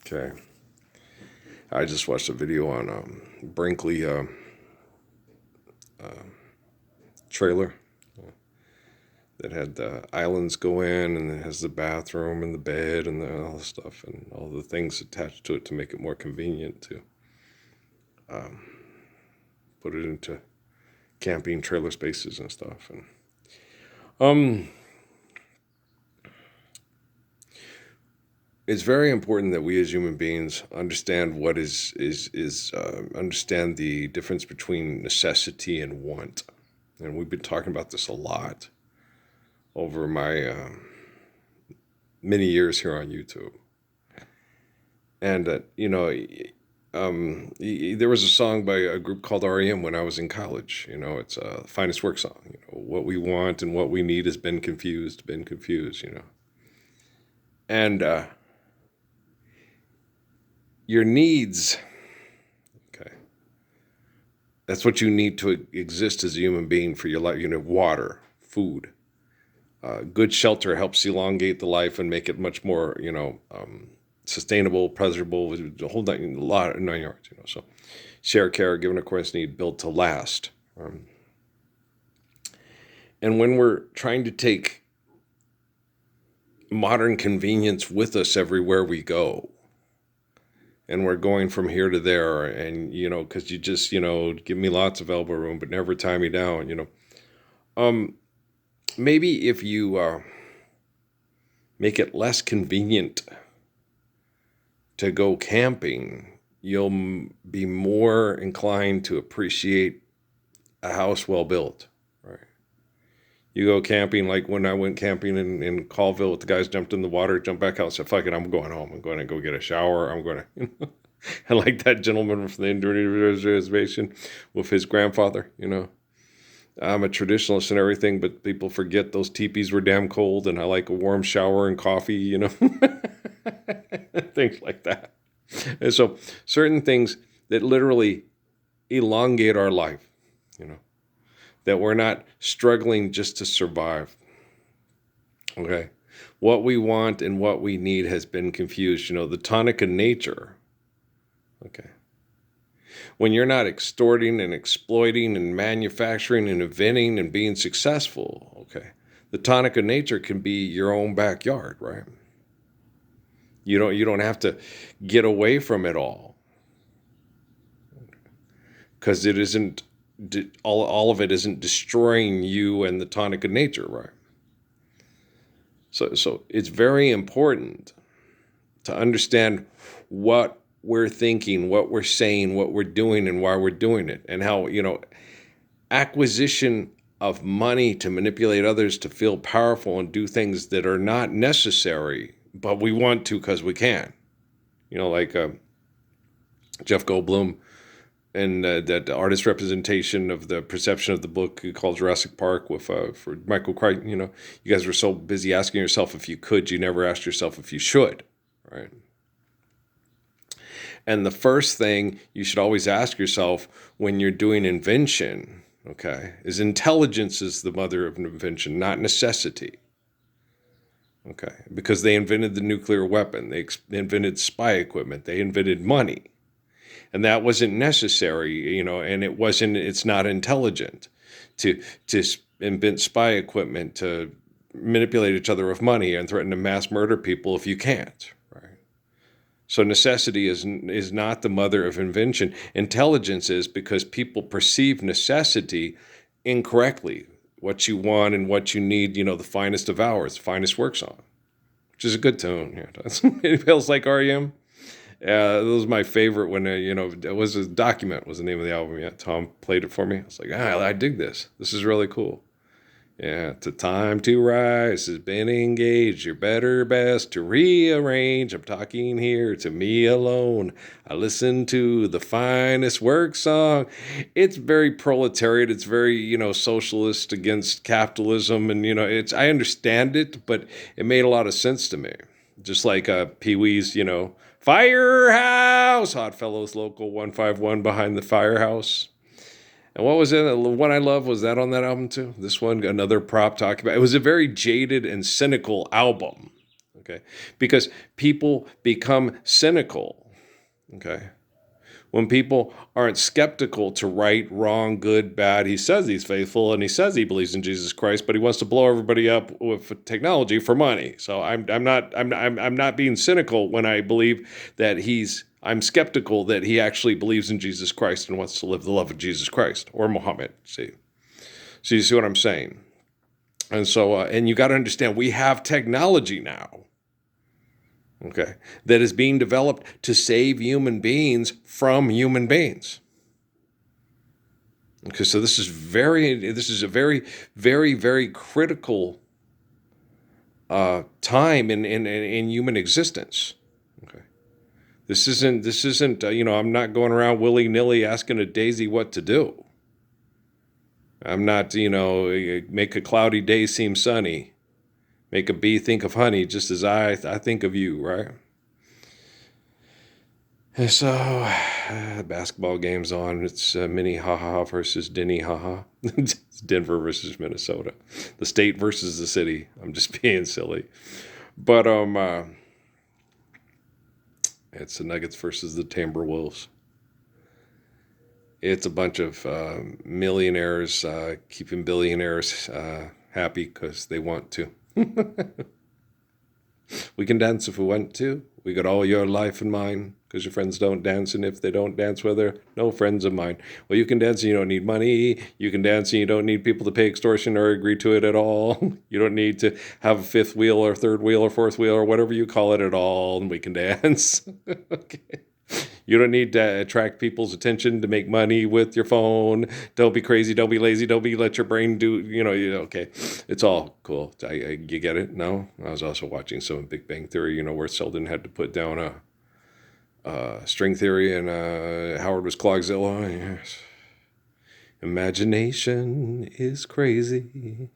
Okay. I just watched a video on Brinkley trailer that had the islands go in, and it has the bathroom and the bed and all the stuff and all the things attached to it to make it more convenient to put it into camping trailer spaces and stuff. And um, it's very important that we as human beings understand what is understand the difference between necessity and want. And we've been talking about this a lot over my many years here on YouTube. And there was a song by a group called REM when I was in college. It's a finest work song. What we want and what we need has been confused, been confused. And your needs, okay, that's what you need to exist as a human being for your life. Water, food, good shelter helps elongate the life and make it much more, sustainable, pleasurable, the whole nine yards. So share, care, given accordance need, built to last. And when we're trying to take modern convenience with us everywhere we go, and we're going from here to there, and because you just give me lots of elbow room but never tie me down. Maybe if you make it less convenient to go camping, you'll be more inclined to appreciate a house well built. Right? You go camping, like when I went camping in Colville with the guys, jumped in the water, jumped back out, said, fuck it, I'm going home. I'm going to go get a shower. I'm going to, and like that gentleman from the Indian Reservation with his grandfather. I'm a traditionalist and everything, but people forget those teepees were damn cold, and I like a warm shower and coffee, things like that. And so certain things that literally elongate our life, that we're not struggling just to survive. Okay. What we want and what we need has been confused. The tonic of nature. Okay. When you're not extorting and exploiting and manufacturing and inventing and being successful, okay, the tonic of nature can be your own backyard, right? You don't have to get away from it all, because it isn't all of it isn't destroying you and the tonic of nature, right? So it's very important to understand what we're thinking, what we're saying, what we're doing, and why we're doing it, and how acquisition of money to manipulate others to feel powerful and do things that are not necessary, but we want to because we can. Like Jeff Goldblum and that artist representation of the perception of the book called Jurassic Park with for Michael Crichton. You guys were so busy asking yourself if you could, you never asked yourself if you should, right? And the first thing you should always ask yourself when you're doing invention, okay, is intelligence is the mother of invention, not necessity. Okay, because they invented the nuclear weapon, they invented spy equipment, they invented money. And that wasn't necessary, and it's not intelligent to invent spy equipment to manipulate each other with money and threaten to mass murder people if you can't, right? So necessity is not the mother of invention. Intelligence is, because people perceive necessity incorrectly. What you want and what you need, the finest of hours, the finest work song, which is a good tune. It feels like REM. That was my favorite when, it was a Document was the name of the album. Yeah, Tom played it for me. I was like, I dig this. This is really cool. Yeah, it's a time to rise has been engaged. Your better best to rearrange. I'm talking here to me alone. I listen to the finest work song. It's very proletariat. It's very, socialist against capitalism. And, I understand it, but it made a lot of sense to me. Just like Pee Wee's, Firehouse, Oddfellows Local 151 behind the firehouse. And what was it? The one I love, was that on that album too? This one, another prop talking about. It was a very jaded and cynical album. Okay, because people become cynical. Okay, when people aren't skeptical to right, wrong, good, bad. He says he's faithful and he says he believes in Jesus Christ, but he wants to blow everybody up with technology for money. So I'm not being cynical when I believe that I'm skeptical that he actually believes in Jesus Christ and wants to live the love of Jesus Christ or Muhammad. So you see what I'm saying? And so, and you got to understand, we have technology now, okay, that is being developed to save human beings from human beings. Okay, so this is a very, very, very critical time in human existence. Okay, this isn't I'm not going around willy nilly asking a daisy what to do. I'm not make a cloudy day seem sunny, make a bee think of honey, just as I think of you, right? And so, basketball game's on. It's Minnehaha versus Denny-haha. It's Denver versus Minnesota. The state versus the city. I'm just being silly. But it's the Nuggets versus the Timberwolves. It's a bunch of millionaires keeping billionaires happy because they want to. We can dance if we want to. We got all your life and mine because your friends don't dance. And if they don't dance, well, they're no friends of mine. Well, you can dance and you don't need money. You can dance and you don't need people to pay extortion or agree to it at all. You don't need to have a fifth wheel or third wheel or fourth wheel or whatever you call it at all. And we can dance. Okay. You don't need to attract people's attention to make money with your phone. Don't be crazy. Don't be lazy. Let your brain do, okay. It's all cool. You get it? No? I was also watching some Big Bang Theory, where Sheldon had to put down a string theory and Howard was Clogzilla. Yes. Imagination is crazy.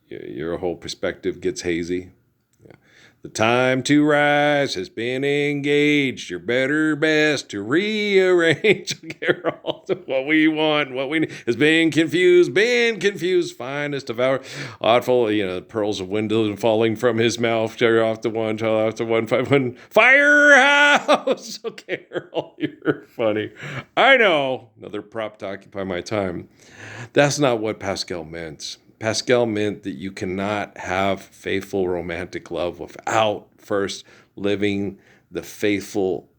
Your whole perspective gets hazy. The time to rise has been engaged. Your better best to rearrange. What we want, what we need has been confused. Finest of our awful, pearls of window falling from his mouth. Tear off the one, child after 151. Firehouse. Okay, Earl, you're funny. I know. Another prop to occupy my time. That's not what Pascal meant. Pascal meant that you cannot have faithful romantic love without first living the faithful,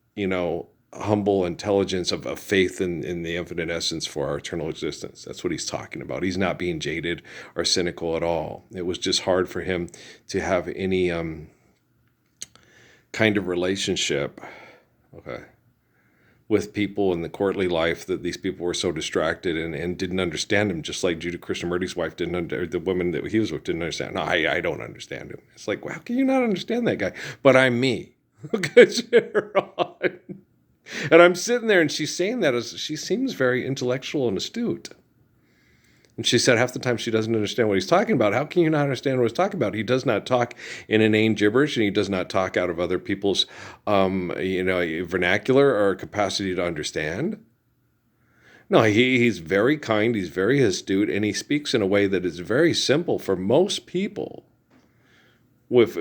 humble intelligence of faith in the infinite essence for our eternal existence. That's what he's talking about. He's not being jaded or cynical at all. It was just hard for him to have any kind of relationship, okay, with people in the courtly life, that these people were so distracted and didn't understand him, just like Judah Krishnamurti's wife the woman that he was with didn't understand. No, I don't understand him. It's like, well, how can you not understand that guy? But I'm me. And I'm sitting there and she's saying that as she seems very intellectual and astute. And she said half the time she doesn't understand what he's talking about. How can you not understand what he's talking about? He does not talk in inane gibberish, and he does not talk out of other people's, vernacular or capacity to understand. No, he's very kind. He's very astute, and he speaks in a way that is very simple for most people. With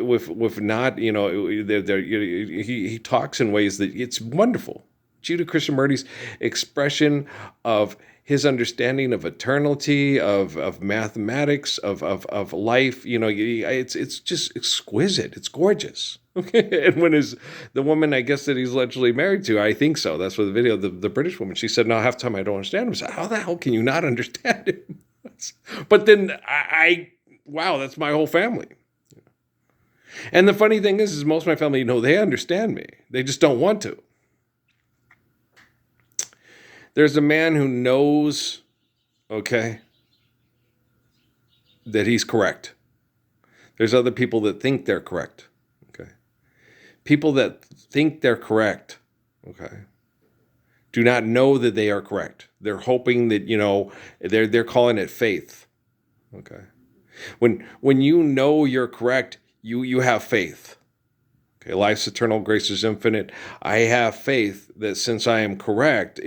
not, he talks in ways that it's wonderful. Judah Krishnamurti's expression of his understanding of eternity, of mathematics, of life, it's just exquisite. It's gorgeous. Okay, and when the woman, I guess, that he's allegedly married to, I think so. That's what the video, the British woman, she said, no, half the time I don't understand him. I said, how the hell can you not understand him? But then wow, that's my whole family. And the funny thing is most of my family, they understand me. They just don't want to. There's a man who knows, okay, that he's correct. There's other people that think they're correct, okay? People that think they're correct, okay, do not know that they are correct. They're hoping that, they're calling it faith, okay? When you know you're correct, you have faith. Okay, life's eternal, grace is infinite. I have faith that since I am correct,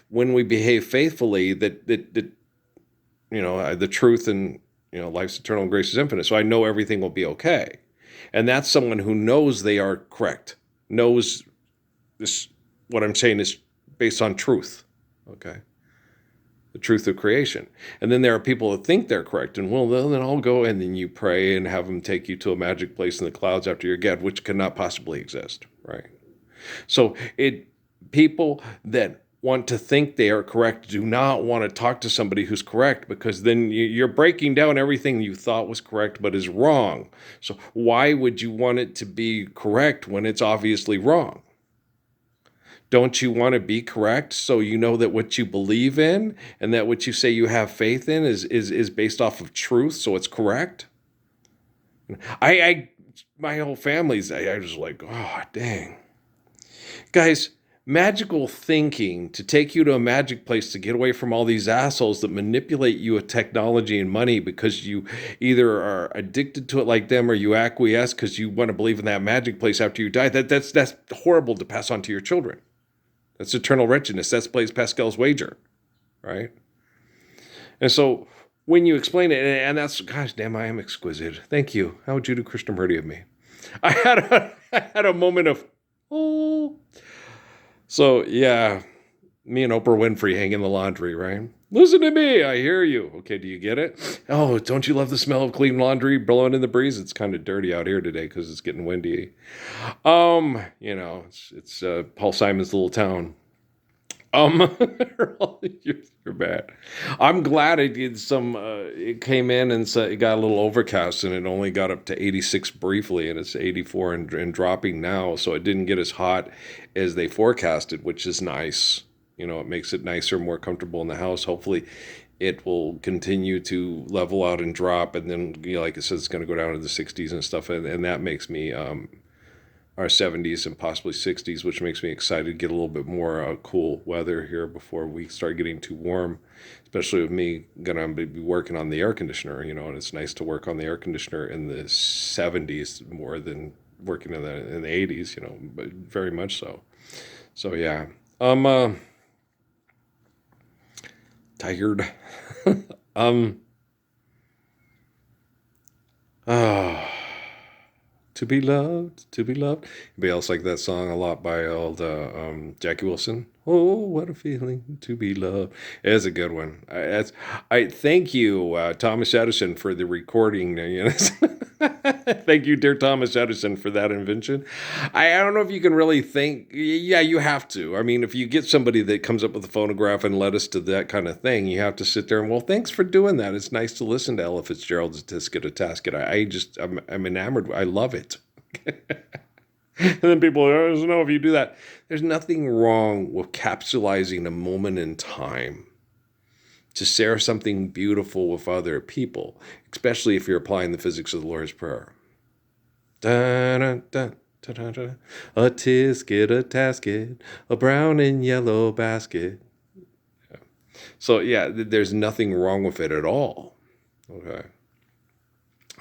when we behave faithfully, that the truth and Life's eternal and grace is infinite. So I know everything will be okay. And that's someone who knows they are correct, knows this, what I'm saying is based on truth. Okay. The truth of creation. And then there are people that think they're correct, and well, then I'll go, and then you pray and have them take you to a magic place in the clouds after you're dead, which cannot possibly exist, right? So people that want to think they are correct do not want to talk to somebody who's correct, because then you're breaking down everything you thought was correct but is wrong. So why would you want it to be correct when it's obviously wrong? Don't you want to be correct so you know that what you believe in and that what you say you have faith in is based off of truth, so it's correct? My whole family's, I was like, oh, dang. Guys, magical thinking to take you to a magic place to get away from all these assholes that manipulate you with technology and money because you either are addicted to it like them or you acquiesce because you want to believe in that magic place after you die. That's horrible to pass on to your children. That's eternal wretchedness. That's Blaise Pascal's wager, right? And so when you explain it, and that's, gosh damn, I am exquisite. Thank you. How would you do Krishnamurti of me? I had a moment of, oh. So yeah, me and Oprah Winfrey hang in the laundry, right? Listen to me, I hear you. Okay, do you get it? Oh, don't you love the smell of clean laundry blowing in the breeze? It's kind of dirty out here today because it's getting windy. It's Paul Simon's little town. You're bad. I'm glad I did some. It came in and it got a little overcast, and it only got up to 86 briefly, and it's 84 and dropping now. So it didn't get as hot as they forecasted, which is nice. It makes it nicer, more comfortable in the house. Hopefully, it will continue to level out and drop, and then, like I said, it's going to go down to the 60s and stuff, and that makes me our 70s and possibly 60s, which makes me excited to get a little bit more cool weather here before we start getting too warm, especially with me going to be working on the air conditioner, and it's nice to work on the air conditioner in the 70s more than working in the 80s, but very much so. So yeah, I'm tired. To be loved, to be loved. Anybody else like that song a lot by old Jackie Wilson? Oh, what a feeling to be loved. It's a good one. I thank you, Thomas Edison, for the recording. Thank you, dear Thomas Edison, for that invention. I don't know if you can really think. Yeah, you have to. I mean, if you get somebody that comes up with a phonograph and led us to that kind of thing, you have to sit there and, well, thanks for doing that. It's nice to listen to Ella Fitzgerald's Tisket a Tasket. I'm enamored. I love it. And then people are, I don't know if you do that. There's nothing wrong with capsulizing a moment in time to share something beautiful with other people, especially if you're applying the physics of the Lord's Prayer. Da, da, da, da, da, da. A tisket, a tasket, a brown and yellow basket. Yeah. So yeah, there's nothing wrong with it at all. Okay.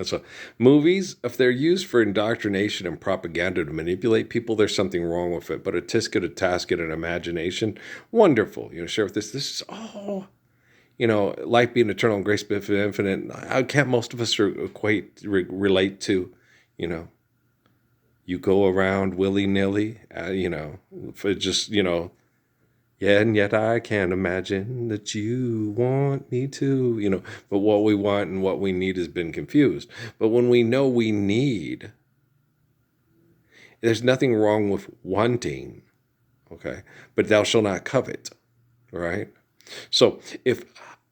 So movies, if they're used for indoctrination and propaganda to manipulate people, there's something wrong with it. But a tisket, a tasket, an imagination, wonderful. Share with this. This is all, life being eternal and grace being infinite. I can't most of us relate to, you go around willy-nilly, for just, yeah, and yet I can't imagine that you want me to, but what we want and what we need has been confused. But when we know we need, there's nothing wrong with wanting, okay? But thou shalt not covet, right? So if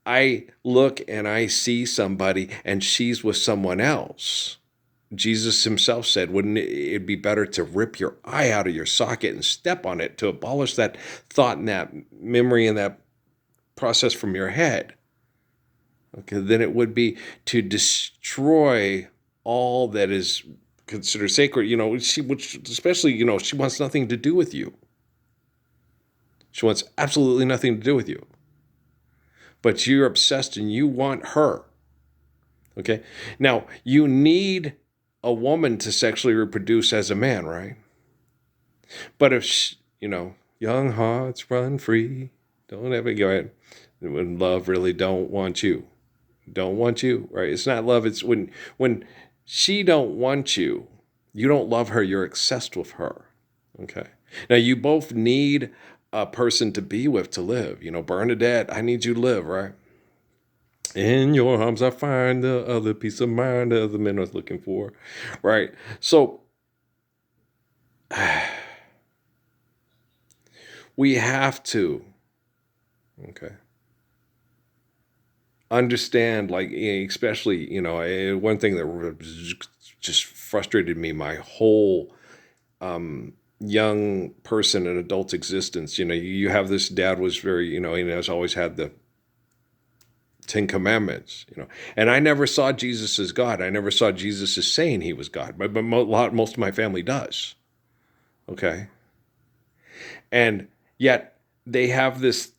I look and I see somebody and she's with someone else, Jesus himself said, wouldn't it be better to rip your eye out of your socket and step on it to abolish that thought and that memory and that process from your head? Okay, then it would be to destroy all that is considered sacred. She wants nothing to do with you. She wants absolutely nothing to do with you. But you're obsessed and you want her. Okay? Now, you need a woman to sexually reproduce as a man, right? But if, young hearts run free, don't ever go ahead. When love really don't want you. don't want you, right? It's not love. It's when she don't want you, you don't love her. You're obsessed with her. Okay. Now you both need a person to be with to live. Bernadette, I need you to live, right? In your arms, I find the other peace of mind the other men was looking for, right? So we have to, okay, understand, like, especially, one thing that just frustrated me my whole young person and adult existence. You have this dad was very, he has always had the Ten Commandments, and I never saw Jesus as God. I never saw Jesus as saying he was God, but most of my family does. Okay. And yet they have this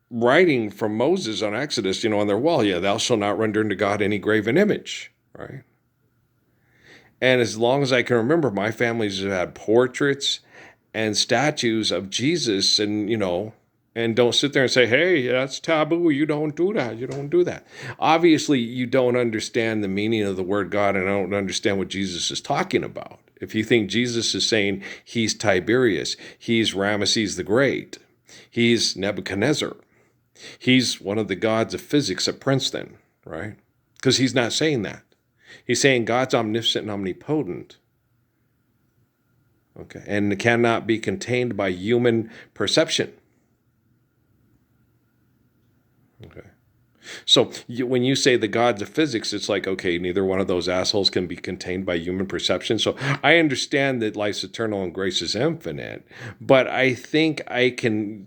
writing from Moses on Exodus, on their wall. Yeah, thou shalt not render unto God any graven image, right? And as long as I can remember, my family's had portraits and statues of Jesus, and don't sit there and say, hey, that's taboo. You don't do that. You don't do that. Obviously, you don't understand the meaning of the word God, and I don't understand what Jesus is talking about. If you think Jesus is saying he's Tiberius, he's Ramesses the Great, he's Nebuchadnezzar, he's one of the gods of physics at Princeton, right? Because he's not saying that. He's saying God's omniscient and omnipotent, okay, and cannot be contained by human perception. Okay. So when you say the gods of physics, it's like, okay, neither one of those assholes can be contained by human perception. So I understand that life's eternal and grace is infinite, but I think I can,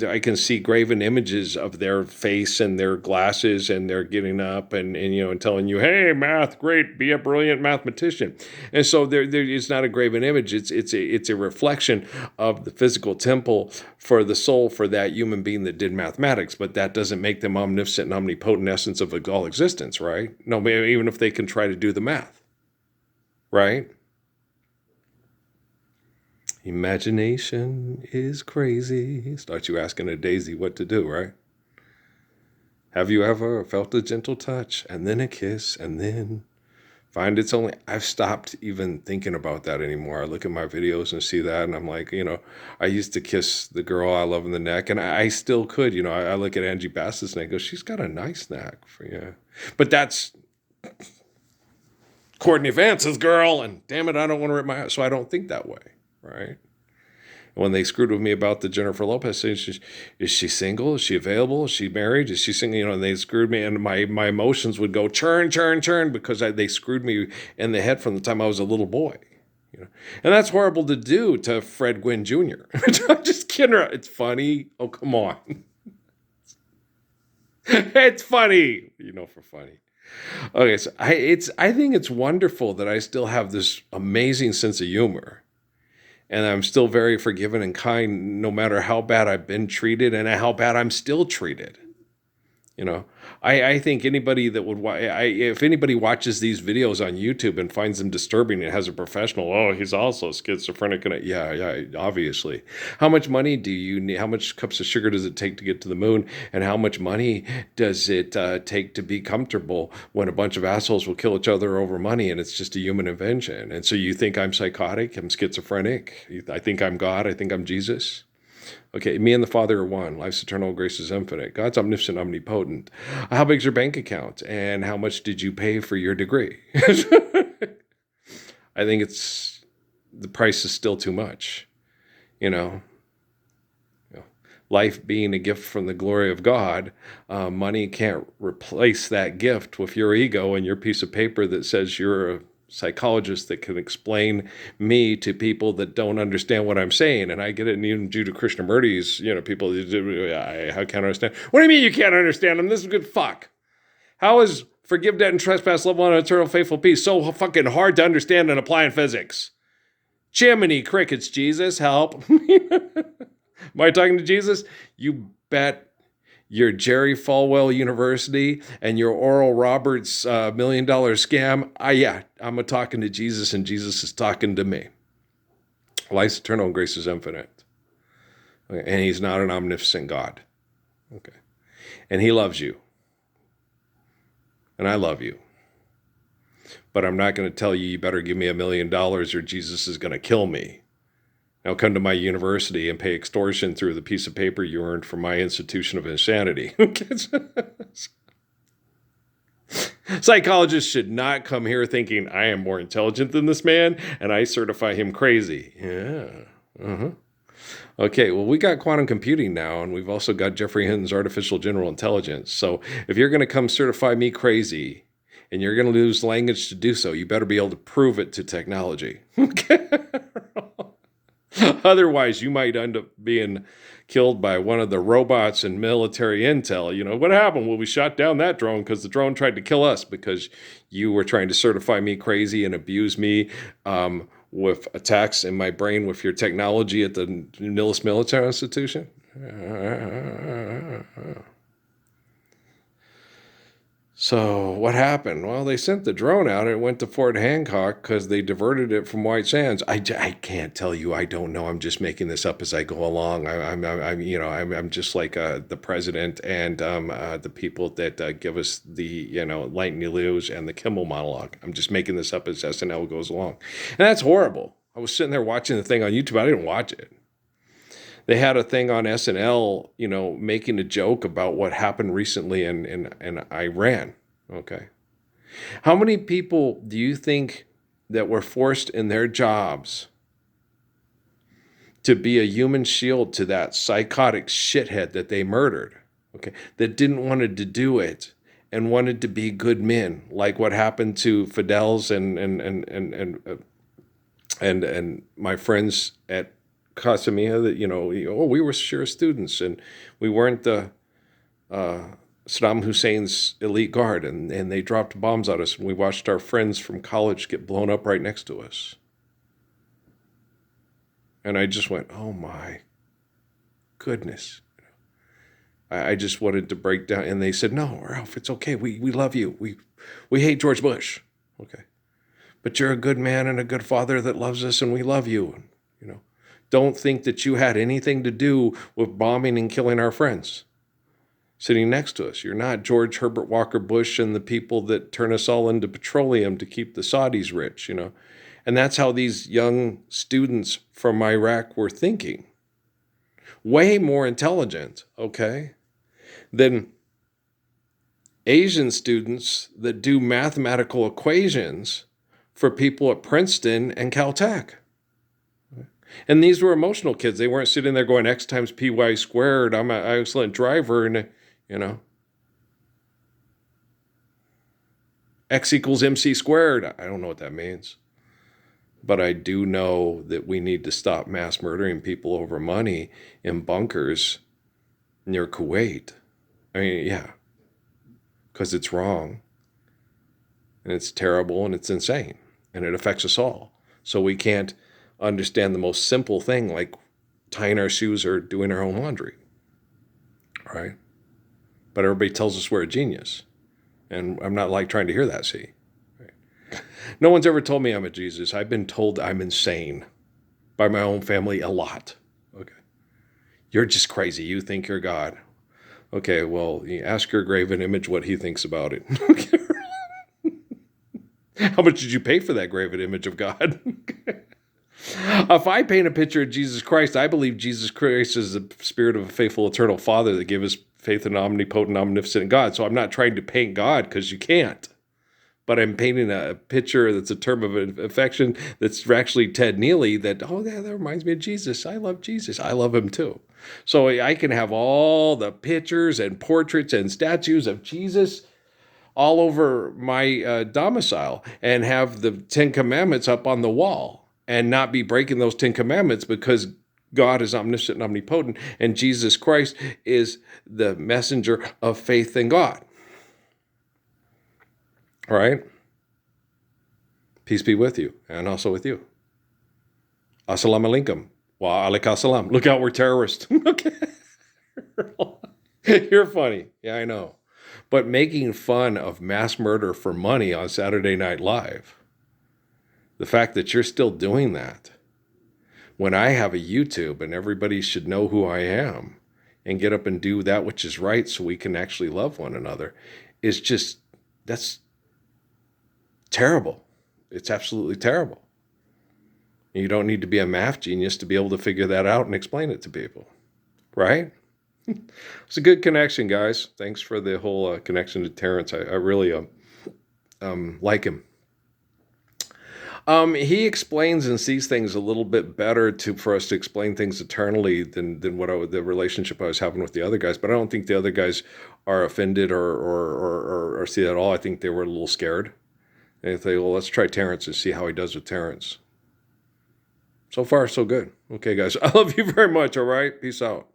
I can see graven images of their face and their glasses, and they're getting up and telling you, hey, math, great, be a brilliant mathematician. And so there it's not a graven image. It's a reflection of the physical temple for the soul for that human being that did mathematics, but that doesn't make them omniscient and omnipotent essence of all existence, right? No, even if they can try to do the math, right? Imagination is crazy. Start you asking a daisy what to do, right? Have you ever felt a gentle touch and then a kiss and then find it's only, I've stopped even thinking about that anymore. I look at my videos and see that, and I'm like, I used to kiss the girl I love in the neck, and I still could. I look at Angie Bassett's neck and go, she's got a nice neck for you. But that's Courtney Vance's girl, and damn it, I don't want to rip my house. So I don't think that way, right? When they screwed with me about the Jennifer Lopez thing, is she single? Is she available? Is she married? Is she single? And they screwed me, and my emotions would go churn, because they screwed me in the head from the time I was a little boy. And that's horrible to do to Fred Gwynn Jr. I'm just kidding. It's funny. Oh, come on. It's funny. For funny. Okay, so I think it's wonderful that I still have this amazing sense of humor. And I'm still very forgiving and kind, no matter how bad I've been treated and how bad I'm still treated. I think anybody that would, if anybody watches these videos on YouTube and finds them disturbing, it has a professional, oh, he's also schizophrenic. And yeah, obviously. How much money do you need? How much cups of sugar does it take to get to the moon? And how much money does it take to be comfortable when a bunch of assholes will kill each other over money and it's just a human invention? And so you think I'm psychotic? I'm schizophrenic? I think I'm God? I think I'm Jesus? Okay, me and the Father are one. Life's eternal, grace is infinite. God's omniscient, omnipotent. How big's your bank account? And how much did you pay for your degree? I think the price is still too much. Life being a gift from the glory of God, money can't replace that gift with your ego and your piece of paper that says you're a psychologist that can explain me to people that don't understand what I'm saying. And I get it. And even Judah Krishnamurti's, people, how can't I understand? What do you mean you can't understand them? This is good fuck. How is forgive debt and trespass, love one, eternal faithful peace so fucking hard to understand and apply in physics? Jiminy crickets, Jesus, help. Am I talking to Jesus? You bet your Jerry Falwell University and your Oral Roberts $1 million scam. Yeah, I'm talking to Jesus, and Jesus is talking to me. Life's eternal and grace is infinite. Okay, and he's not an omnipotent God. Okay. And he loves you. and I love you. But I'm not going to tell you, you better give me $1 million or Jesus is going to kill me. Now come to my university and pay extortion through the piece of paper you earned from my institution of insanity. Psychologists should not come here thinking I am more intelligent than this man and I certify him crazy. Yeah. Uh-huh. Okay, well, we got quantum computing now, and we've also got Jeffrey Hinton's artificial general intelligence. So if you're going to come certify me crazy and you're going to lose language to do so, you better be able to prove it to technology. Okay. Otherwise, you might end up being killed by one of the robots in military intel. You know, what happened? Well, we shot down that drone because the drone tried to kill us because you were trying to certify me crazy and abuse me with attacks in my brain with your technology at the Nillis Military Institution. So what happened? Well, they sent the drone out. It went to Fort Hancock because they diverted it from White Sands. I can't tell you. I don't know. I'm just making this up as I go along. I'm just like the president and the people that give us the lightning news and the Kimmel monologue. I'm just making this up as SNL goes along, and that's horrible. I was sitting there watching the thing on YouTube. I didn't watch it. They had a thing on SNL, making a joke about what happened recently in Iran. Okay. How many people do you think that were forced in their jobs to be a human shield to that psychotic shithead that they murdered? Okay. That didn't wanted to do it and wanted to be good men, like what happened to Fidel's and my friends at Casamia, that we were sure students and we weren't the Saddam Hussein's elite guard, and they dropped bombs at us and we watched our friends from college get blown up right next to us. And I just went, oh my goodness. I just wanted to break down, and they said, no, Ralph, it's okay. We love you. We hate George Bush. Okay. But you're a good man and a good father that loves us, and we love you. Don't think that you had anything to do with bombing and killing our friends sitting next to us. You're not George Herbert Walker Bush and the people that turn us all into petroleum to keep the Saudis rich, And that's how these young students from Iraq were thinking. Way more intelligent, okay, than Asian students that do mathematical equations for people at Princeton and Caltech. And these were emotional kids. They weren't sitting there going X times PY squared. I'm an excellent driver. And, X equals MC squared. I don't know what that means. But I do know that we need to stop mass murdering people over money in bunkers near Kuwait. I mean, yeah. Because it's wrong. And it's terrible and it's insane. And it affects us all. So we can't understand the most simple thing like tying our shoes or doing our own laundry, right? But everybody tells us we're a genius, and I'm not trying to hear that. See, right? No one's ever told me I'm a Jesus. I've been told I'm insane by my own family a lot. Okay, you're just crazy. You think you're God. Okay, well, you ask your graven image what he thinks about it. How much did you pay for that graven image of God? If I paint a picture of Jesus Christ, I believe Jesus Christ is the spirit of a faithful, eternal Father that gave us faith in omnipotent, omnipotent God. So I'm not trying to paint God because you can't. But I'm painting a picture that's a term of affection that's actually Ted Neely that reminds me of Jesus. I love Jesus. I love him too. So I can have all the pictures and portraits and statues of Jesus all over my domicile and have the 10 Commandments up on the wall. And not be breaking those 10 Commandments because God is omniscient and omnipotent, and Jesus Christ is the messenger of faith in God. All right? Peace be with you, and also with you. Assalamu alaikum. Wa alaikum assalam. Look out, we're terrorists. Okay. You're funny. Yeah, I know. But making fun of mass murder for money on Saturday Night Live, the fact that you're still doing that when I have a YouTube and everybody should know who I am and get up and do that which is right so we can actually love one another is just That's terrible. It's absolutely terrible. You don't need to be a math genius to be able to figure that out and explain it to people, right? It's a good connection, guys. Thanks for the whole connection to Terrence. I really like him. He explains and sees things a little bit better for us to explain things eternally than the relationship I was having with the other guys. But I don't think the other guys are offended or see that at all. I think they were a little scared. And they think, well, let's try Terrence and see how he does with Terrence. So far, so good. Okay, guys. I love you very much. All right. Peace out.